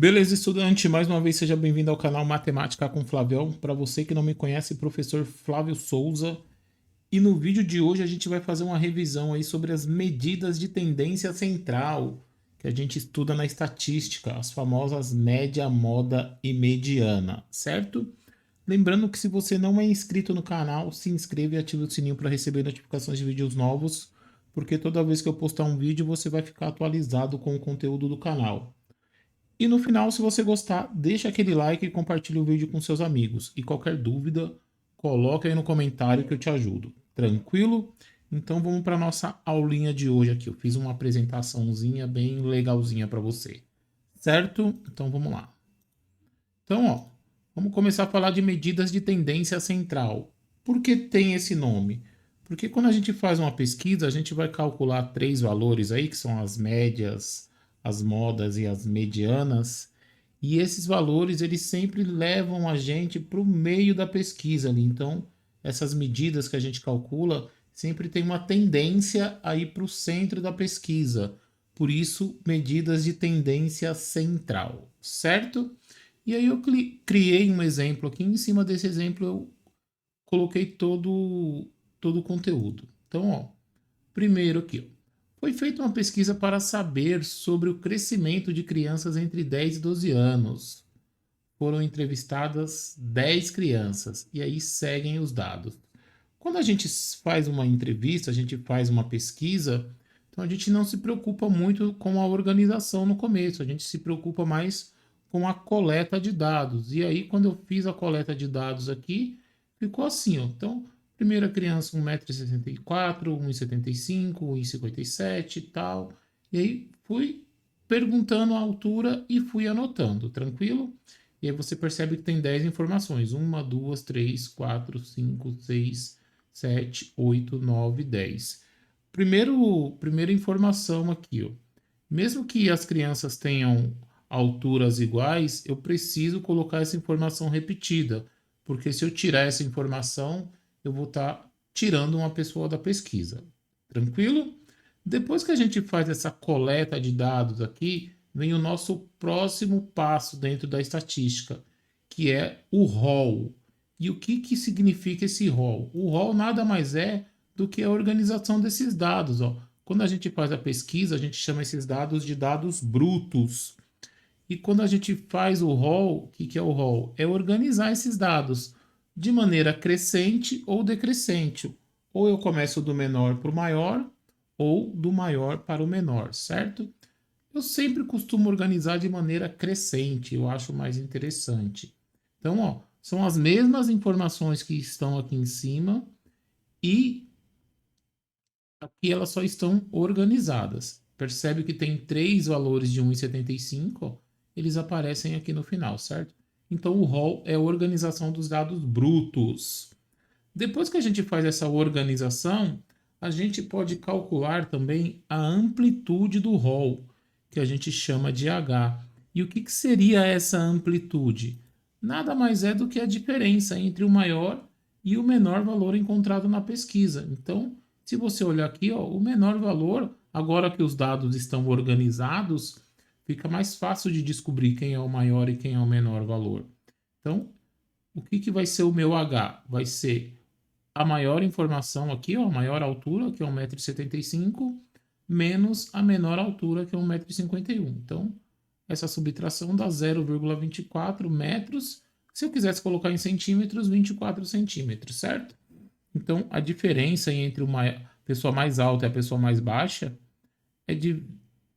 Beleza, estudante? Mais uma vez seja bem-vindo ao canal Matemática com Flavião. Para você que não me conhece, professor Flávio Souza. E no vídeo de hoje a gente vai fazer uma revisão aí sobre as medidas de tendência central que a gente estuda na estatística, as famosas média, moda e mediana, certo? Lembrando que se você não é inscrito no canal, se inscreva e ative o sininho para receber notificações de vídeos novos, porque toda vez que eu postar um vídeo você vai ficar atualizado com o conteúdo do canal. E no final, se você gostar, deixa aquele like e compartilhe o vídeo com seus amigos. E qualquer dúvida, coloca aí no comentário que eu te ajudo. Tranquilo? Então vamos para nossa aulinha de hoje aqui. Eu fiz uma apresentaçãozinha bem legalzinha para você. Certo? Então vamos lá. Então, ó, vamos começar a falar de medidas de tendência central. Por que tem esse nome? Porque quando a gente faz uma pesquisa, a gente vai calcular três valores aí, que são as médias, as modas e as medianas. E esses valores, eles sempre levam a gente para o meio da pesquisa ali. Então, essas medidas que a gente calcula sempre tem uma tendência a ir para o centro da pesquisa. Por isso, medidas de tendência central, certo? E aí eu criei um exemplo aqui. Em cima desse exemplo, eu coloquei todo o conteúdo. Então, ó, primeiro aqui, ó. Foi feita uma pesquisa para saber sobre o crescimento de crianças entre 10 e 12 anos. Foram entrevistadas 10 crianças e aí seguem os dados. Quando a gente faz uma entrevista, a gente faz uma pesquisa, então a gente não se preocupa muito com a organização no começo, a gente se preocupa mais com a coleta de dados. E aí, quando eu fiz a coleta de dados aqui, ficou assim, ó. Então, primeira criança 1,64 m, 1,75 m, 1,57 m e tal. E aí fui perguntando a altura e fui anotando, tranquilo? E aí você percebe que tem 10 informações. 1, 2, 3, 4, 5, 6, 7, 8, 9, 10. Primeira informação aqui, ó. Mesmo que as crianças tenham alturas iguais, eu preciso colocar essa informação repetida, porque se eu tirar essa informação, eu vou estar tirando uma pessoa da pesquisa. Tranquilo? Depois que a gente faz essa coleta de dados aqui, vem o nosso próximo passo dentro da estatística, que é o rol. E o que significa esse rol? O rol nada mais é do que a organização desses dados. Ó. Quando a gente faz a pesquisa, a gente chama esses dados de dados brutos. E quando a gente faz o rol, o que é o rol? É organizar esses dados de maneira crescente ou decrescente. Ou eu começo do menor para o maior, ou do maior para o menor, certo? Eu sempre costumo organizar de maneira crescente, eu acho mais interessante. Então, ó, são as mesmas informações que estão aqui em cima e aqui elas só estão organizadas. Percebe que tem três valores de 1,75, eles aparecem aqui no final, certo? Então o rol é a organização dos dados brutos. Depois que a gente faz essa organização, a gente pode calcular também a amplitude do rol, que a gente chama de H. E o que seria essa amplitude? Nada mais é do que a diferença entre o maior e o menor valor encontrado na pesquisa. Então, se você olhar aqui, ó, o menor valor, agora que os dados estão organizados, fica mais fácil de descobrir quem é o maior e quem é o menor valor. Então, o que vai ser o meu H? Vai ser a maior informação aqui, ó, a maior altura, que é 1,75 m, menos a menor altura, que é 1,51 m. Então, essa subtração dá 0,24 metros. Se eu quisesse colocar em centímetros, 24 centímetros, certo? Então, a diferença entre uma pessoa mais alta e a pessoa mais baixa é de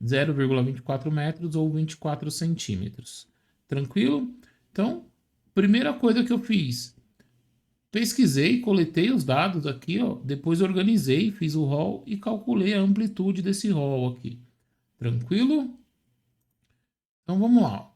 0,24 metros ou 24 centímetros. Tranquilo? Então, primeira coisa que eu fiz, pesquisei, coletei os dados aqui, ó, depois organizei, fiz o rol e calculei a amplitude desse rol aqui. Tranquilo? Então vamos lá.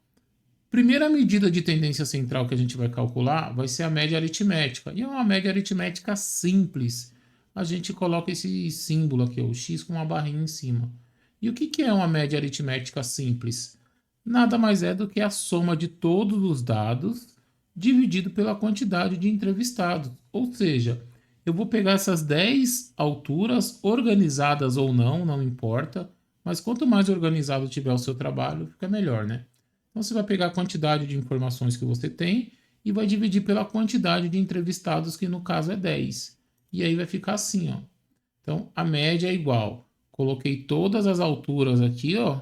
Primeira medida de tendência central que a gente vai calcular vai ser a média aritmética. E é uma média aritmética simples. A gente coloca esse símbolo aqui, o X com uma barrinha em cima. E o que é uma média aritmética simples? Nada mais é do que a soma de todos os dados dividido pela quantidade de entrevistados. Ou seja, eu vou pegar essas 10 alturas, organizadas ou não, não importa, mas quanto mais organizado tiver o seu trabalho, fica melhor, né? Então você vai pegar a quantidade de informações que você tem e vai dividir pela quantidade de entrevistados, que no caso é 10. E aí vai ficar assim, ó. Então a média é igual. Coloquei todas as alturas aqui, ó,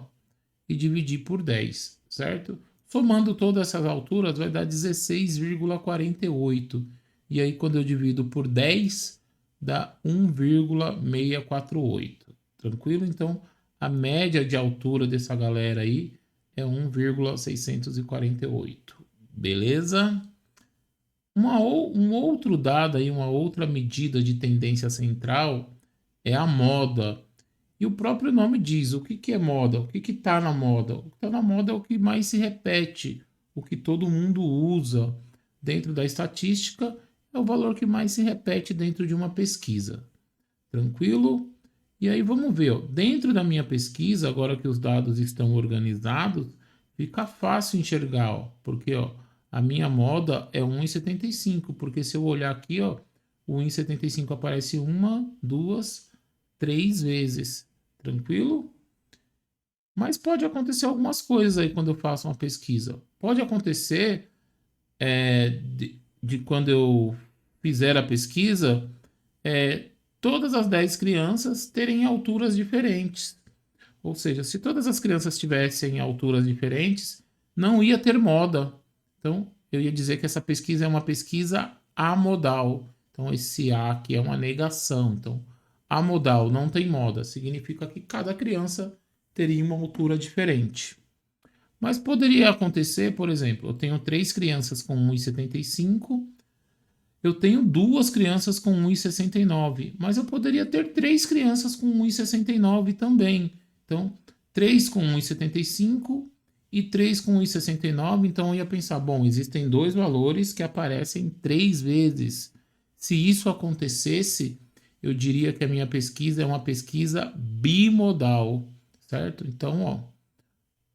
e dividi por 10, certo? Somando todas essas alturas vai dar 16,48. E aí quando eu divido por 10, dá 1,648. Tranquilo? Então a média de altura dessa galera aí é 1,648. Beleza? Um outro dado aí, uma outra medida de tendência central é a moda. E o próprio nome diz o que é moda, o que está na moda. O que está na moda é o que mais se repete, o que todo mundo usa. Dentro da estatística, é o valor que mais se repete dentro de uma pesquisa. Tranquilo? E aí vamos ver, ó. Dentro da minha pesquisa, agora que os dados estão organizados, fica fácil enxergar, ó, porque ó, a minha moda é 1,75, porque se eu olhar aqui, ó, o 1,75 aparece uma, duas, três vezes. Tranquilo? Mas pode acontecer algumas coisas aí quando eu faço uma pesquisa. Pode acontecer de quando eu fizer a pesquisa, todas as 10 crianças terem alturas diferentes. Ou seja, se todas as crianças tivessem alturas diferentes, não ia ter moda. Então, eu ia dizer que essa pesquisa é uma pesquisa amodal. Então, esse A aqui é uma negação. Então, amodal, não tem moda. Significa que cada criança teria uma altura diferente. Mas poderia acontecer, por exemplo, eu tenho 3 crianças com 1,75, eu tenho 2 crianças com 1,69, mas eu poderia ter 3 crianças com 1,69 também. Então, 3 com 1,75 e 3 com 1,69. Então, eu ia pensar, bom, existem 2 valores que aparecem 3 vezes. Se isso acontecesse, eu diria que a minha pesquisa é uma pesquisa bimodal, certo? Então, ó,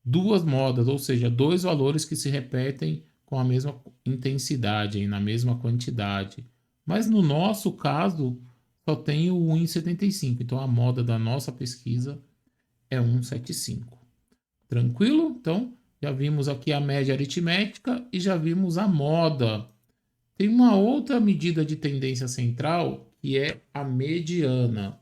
2 modas, ou seja, 2 valores que se repetem com a mesma intensidade, na mesma quantidade. Mas no nosso caso, só tem o 1,75. Então a moda da nossa pesquisa é 1,75. Tranquilo? Então já vimos aqui a média aritmética e já vimos a moda. Tem uma outra medida de tendência central que é a mediana.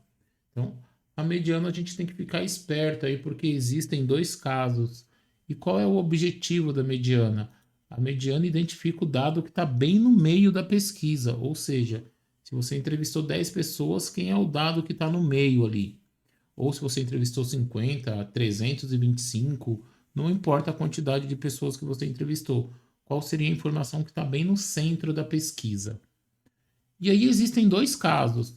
Então, a mediana a gente tem que ficar esperto aí, porque existem 2 casos. E qual é o objetivo da mediana? A mediana identifica o dado que está bem no meio da pesquisa, ou seja, se você entrevistou 10 pessoas, quem é o dado que está no meio ali? Ou se você entrevistou 50, 325, não importa a quantidade de pessoas que você entrevistou, qual seria a informação que está bem no centro da pesquisa? E aí existem 2 casos.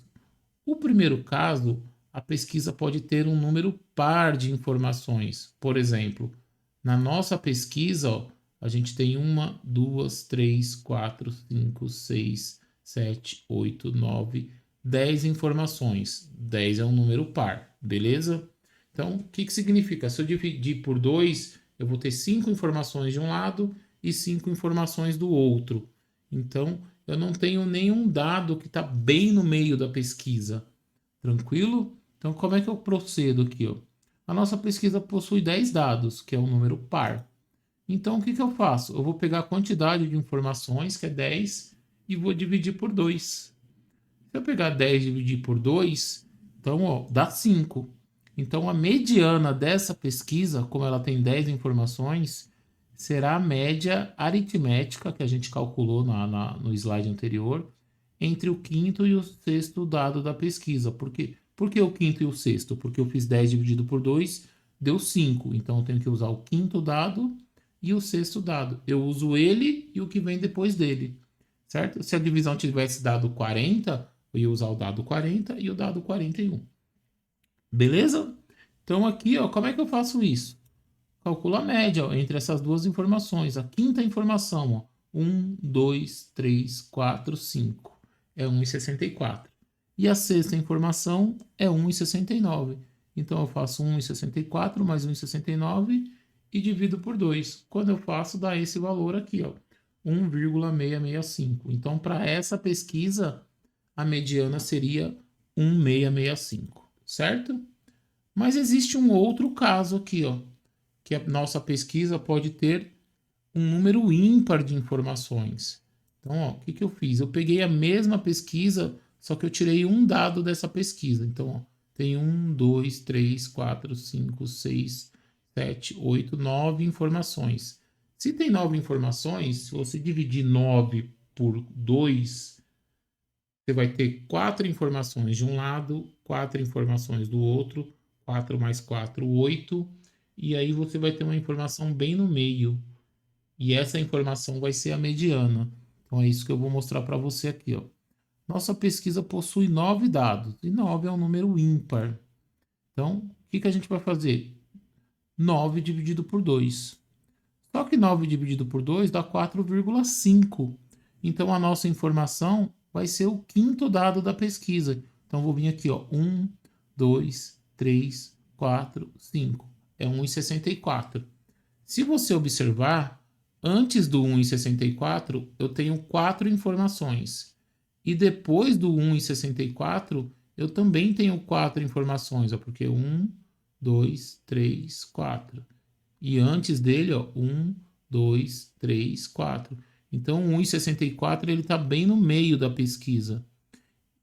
O primeiro caso, a pesquisa pode ter um número par de informações. Por exemplo, na nossa pesquisa, ó, a gente tem 1, 2, 3, 4, 5, 6, 7, 8, 9, 10 informações. 10 é um número par, beleza? Então, o que significa? Se eu dividir por 2, eu vou ter 5 informações de um lado e 5 informações do outro. Então, eu não tenho nenhum dado que está bem no meio da pesquisa. Tranquilo? Então, como é que eu procedo aqui? Ó? A nossa pesquisa possui 10 dados, que é um número par. Então, o que eu faço? Eu vou pegar a quantidade de informações, que é 10, e vou dividir por 2. Se eu pegar 10 e dividir por 2, então ó, dá 5. Então, a mediana dessa pesquisa, como ela tem 10 informações, será a média aritmética, que a gente calculou no slide anterior, entre o quinto e o sexto dado da pesquisa. Por que o quinto e o sexto? Porque eu fiz 10 dividido por 2, deu 5. Então, eu tenho que usar o quinto dado e o sexto dado. Eu uso ele e o que vem depois dele, certo? Se a divisão tivesse dado 40, eu ia usar o dado 40 e o dado 41. Beleza? Então, aqui, ó, como é que eu faço isso? Calculo a média ó, entre essas duas informações. A quinta informação, ó, 1, 2, 3, 4, 5. É 1,64. E a sexta informação é 1,69. Então, eu faço 1,64 mais 1,69 e divido por 2. Quando eu faço, dá esse valor aqui, ó, 1,665. Então, para essa pesquisa, a mediana seria 1,665, certo? Mas existe um outro caso aqui, ó, que a nossa pesquisa pode ter um número ímpar de informações. Então, ó, o que, que eu fiz? Eu peguei a mesma pesquisa, só que eu tirei um dado dessa pesquisa. Então, ó, tem 1, 2, 3, 4, 5, 6, 7, 8, 9 informações. Se tem 9 informações, se você dividir 9 por 2, você vai ter 4 informações de um lado, 4 informações do outro, 4 mais 4, 8, e aí você vai ter uma informação bem no meio. E essa informação vai ser a mediana. Então é isso que eu vou mostrar para você aqui, ó. Nossa pesquisa possui 9 dados, e 9 é um número ímpar. Então, o que, que a gente vai fazer? 9 dividido por 2. Só que 9 dividido por 2 dá 4,5. Então, a nossa informação vai ser o quinto dado da pesquisa. Então, vou vir aqui, ó, 1, 2, 3, 4, 5. É 1,64. Se você observar, antes do 1,64, eu tenho 4 informações. E depois do 1,64, eu também tenho 4 informações, ó, porque 1, 2, 3, 4. E antes dele, ó, 1, 2, 3, 4. Então, o 1,64 ele está bem no meio da pesquisa.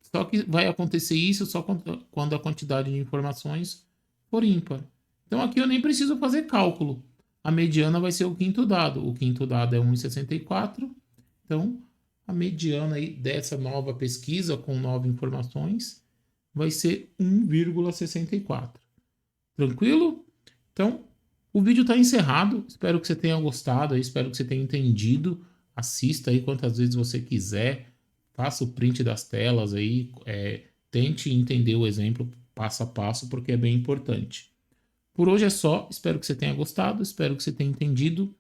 Só que vai acontecer isso só quando a quantidade de informações for ímpar. Então, aqui eu nem preciso fazer cálculo. A mediana vai ser o quinto dado. O quinto dado é 1,64. Então, a mediana aí dessa nova pesquisa com 9 informações vai ser 1,64. Tranquilo? Então, o vídeo está encerrado. Espero que você tenha gostado. Espero que você tenha entendido. Assista aí quantas vezes você quiser. Faça o print das telas aí. Tente entender o exemplo passo a passo, porque é bem importante. Por hoje é só. Espero que você tenha gostado. Espero que você tenha entendido.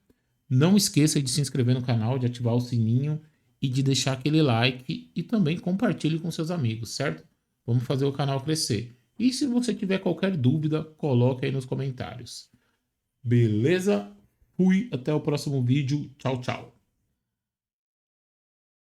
Não esqueça de se inscrever no canal, de ativar o sininho e de deixar aquele like. E também compartilhe com seus amigos, certo? Vamos fazer o canal crescer. E se você tiver qualquer dúvida, coloque aí nos comentários. Beleza? Fui, até o próximo vídeo. Tchau, tchau.